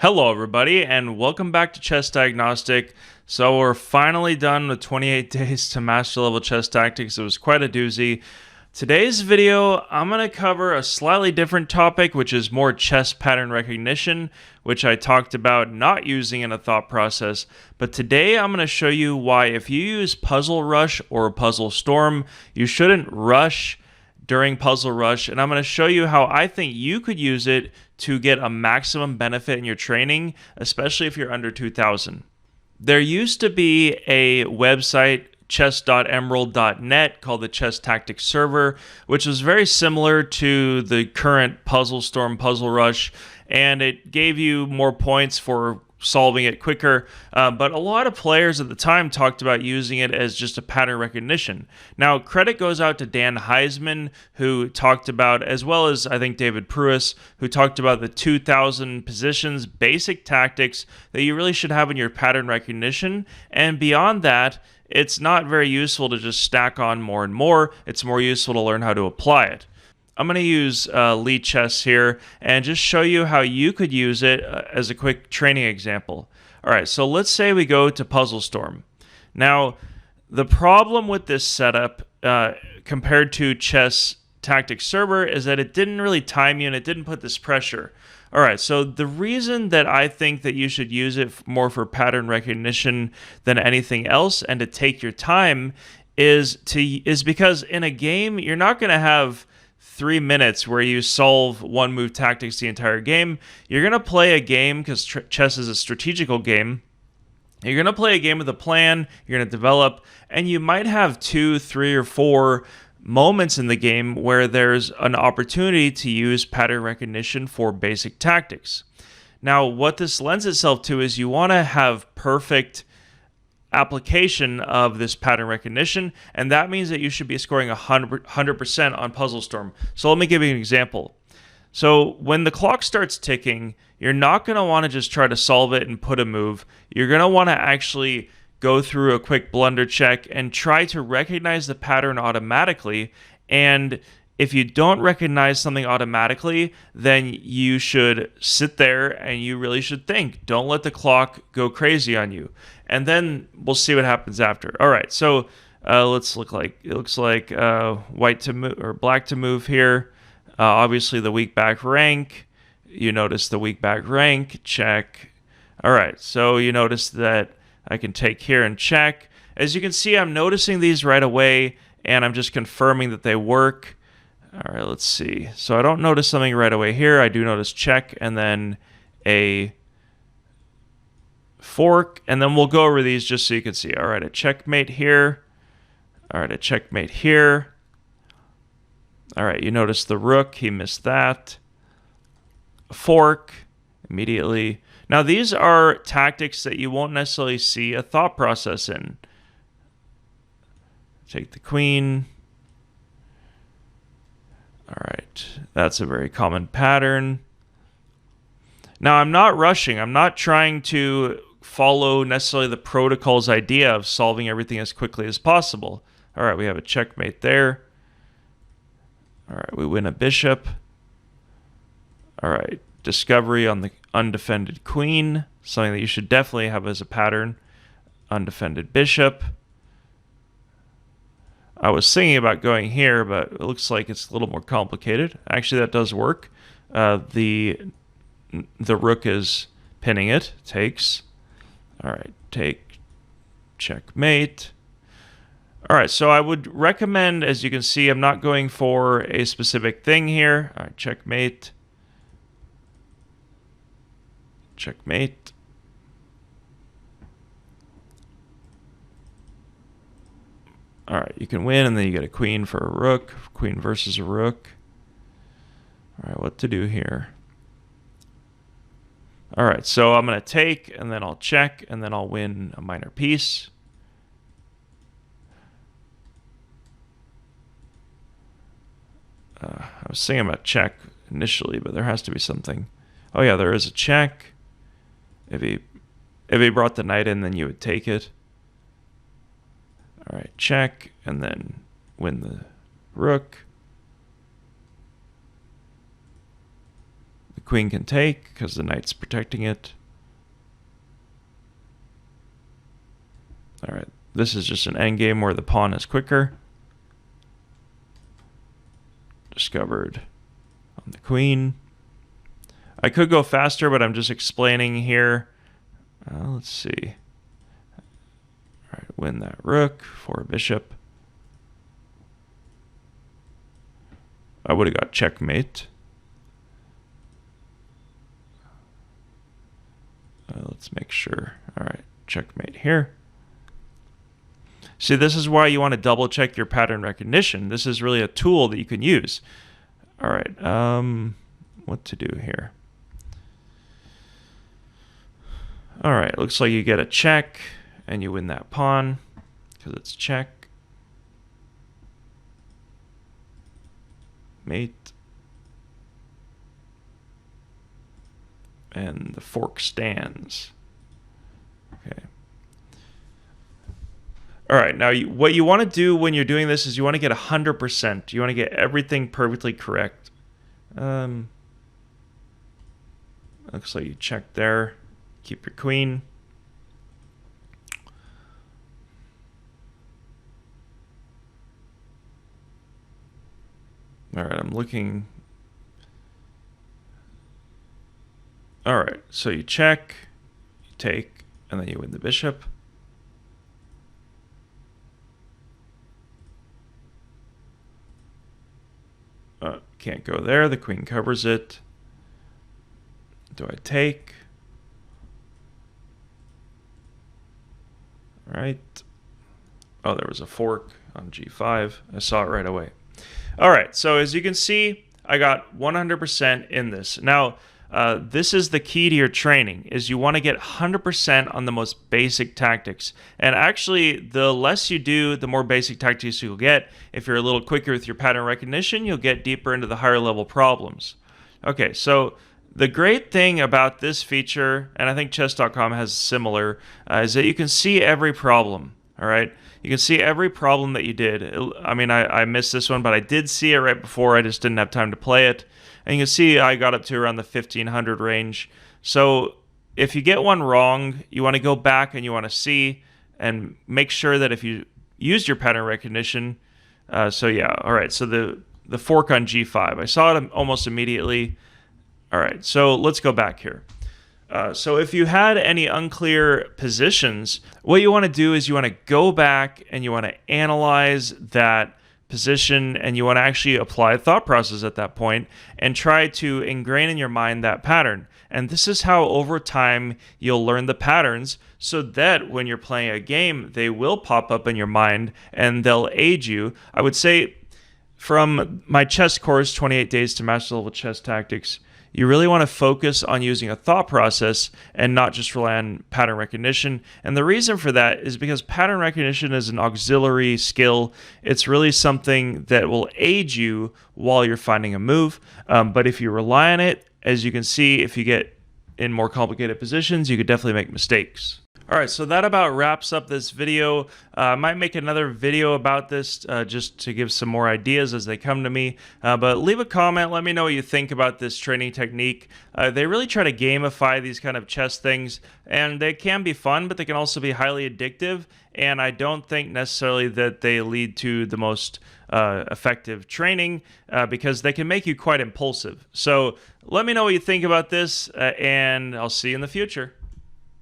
Hello everybody and welcome back to Chess Diagnostic. So we're finally done with 28 days to master level chess tactics. It was quite a doozy. Today's video, I'm going to cover a slightly different topic, which is more chess pattern recognition, which I talked about not using in a thought process. But today I'm going to show you why if you use Puzzle Rush or Puzzle Storm, you shouldn't rush during Puzzle Rush, and I'm going to show you how I think you could use it to get a maximum benefit in your training, especially if you're under 2,000. There used to be a website, chess.emerald.net, called the Chess Tactics server, which was very similar to the current Puzzle Storm Puzzle Rush, and it gave you more points for solving it quicker, but a lot of players at the time talked about using it as just a pattern recognition. Now, credit goes out to Dan Heisman, who talked about, as well as I think David Pruis, who talked about the 2,000 positions, basic tactics that you really should have in your pattern recognition, and beyond that, it's not very useful to just stack on more and more. It's more useful to learn how to apply it. I'm going to use Lee Chess here and just show you how you could use it as a quick training example. All right, so let's say we go to Puzzle Storm. Now, the problem with this setup compared to Chess Tactics Server is that it didn't really time you and it didn't put this pressure. All right, so the reason that I think that you should use it more for pattern recognition than anything else and to take your time is because in a game, you're not going to have 3 minutes where you solve one move tactics the entire game. You're going to play a game, because chess is a strategical game. You're going to play a game with a plan, you're going to develop, and you might have 2, 3, or 4 moments in the game where there's an opportunity to use pattern recognition for basic tactics. Now, what this lends itself to is you want to have perfect application of this pattern recognition, and that means that you should be scoring 100% on Puzzle Storm. So let me give you an example. So when the clock starts ticking, you're not going to want to just try to solve it and put a move. You're going to want to actually go through a quick blunder check and try to recognize the pattern automatically. And if you don't recognize something automatically, then you should sit there and you really should think. Don't let the clock go crazy on you. And then we'll see what happens after. All right, so it looks like white to move or black to move here. Obviously the weak back rank. You notice the weak back rank, check. All right, so you notice that I can take here and check. As you can see, I'm noticing these right away, and I'm just confirming that they work. All right, let's see. So I don't notice something right away here. I do notice check and then a fork, and then we'll go over these just so you can see. All right, a checkmate here. All right, a checkmate here. All right, you notice the rook. He missed that. A fork immediately. Now, these are tactics that you won't necessarily see a thought process in. Take the queen. All right, that's a very common pattern. Now, I'm not rushing. I'm not trying to follow necessarily the protocol's idea of solving everything as quickly as possible. All right, we have a checkmate there. All right, we win a bishop. All right, discovery on the undefended queen, something that you should definitely have as a pattern. Undefended bishop. I was thinking about going here, but it looks like it's a little more complicated. Actually, that does work. The rook is pinning it. Takes. All right, take, checkmate. All right, so I would recommend, as you can see, I'm not going for a specific thing here. All right, checkmate. Checkmate. All right, you can win, and then you get a queen for a rook. Queen versus a rook. All right, what to do here? All right, so I'm going to take, and then I'll check, and then I'll win a minor piece. I was thinking about check initially, but there has to be something. Oh yeah, there is a check. If he brought the knight in, then you would take it. All right, check, and then win the rook. queen can take because the knight's protecting it. All right, this is just an endgame where the pawn is quicker. Discovered on the queen. I could go faster, but I'm just explaining here. Let's see. All right, win that rook for a bishop. I would have got checkmate. Let's make sure. All right, checkmate here. See, this is why you want to double check your pattern recognition. This is really a tool that you can use. All right, what to do here? All right, looks like you get a check and you win that pawn because it's check. Mate. And the fork stands. Okay. All right, now what you want to do when you're doing this is you want to get 100%. You want to get everything perfectly correct. Looks like you check there. Keep your queen. All right, I'm looking. All right, so you check, you take, and then you win the bishop. Can't go there. The queen covers it. Do I take? All right. Oh, there was a fork on g5. I saw it right away. All right, so as you can see, I got 100% in this. Now, this is the key to your training, is you want to get 100% on the most basic tactics. And actually, the less you do, the more basic tactics you'll get. If you're a little quicker with your pattern recognition, you'll get deeper into the higher level problems. Okay, so the great thing about this feature, and I think chess.com has similar, is that you can see every problem, all right? You can see every problem that you did. I mean, I missed this one, but I did see it right before. I just didn't have time to play it. And you can see I got up to around the 1500 range. So if you get one wrong, you want to go back and you want to see and make sure that if you used your pattern recognition. So yeah, all right. So the fork on g5, I saw it almost immediately. All right, so let's go back here. So if you had any unclear positions, what you want to do is you want to go back and you want to analyze that position, and you want to actually apply a thought process at that point and try to ingrain in your mind that pattern. And this is how over time you'll learn the patterns, so that when you're playing a game, they will pop up in your mind and they'll aid you. I would say from my chess course, 28 Days to Master Level Chess Tactics, you really want to focus on using a thought process and not just rely on pattern recognition. And the reason for that is because pattern recognition is an auxiliary skill. It's really something that will aid you while you're finding a move. But if you rely on it, as you can see, if you get in more complicated positions, you could definitely make mistakes. All right, so that about wraps up this video. I might make another video about this just to give some more ideas as they come to me. But leave a comment. Let me know what you think about this training technique. They really try to gamify these kind of chess things, and they can be fun, but they can also be highly addictive. And I don't think necessarily that they lead to the most effective training because they can make you quite impulsive. So let me know what you think about this, and I'll see you in the future.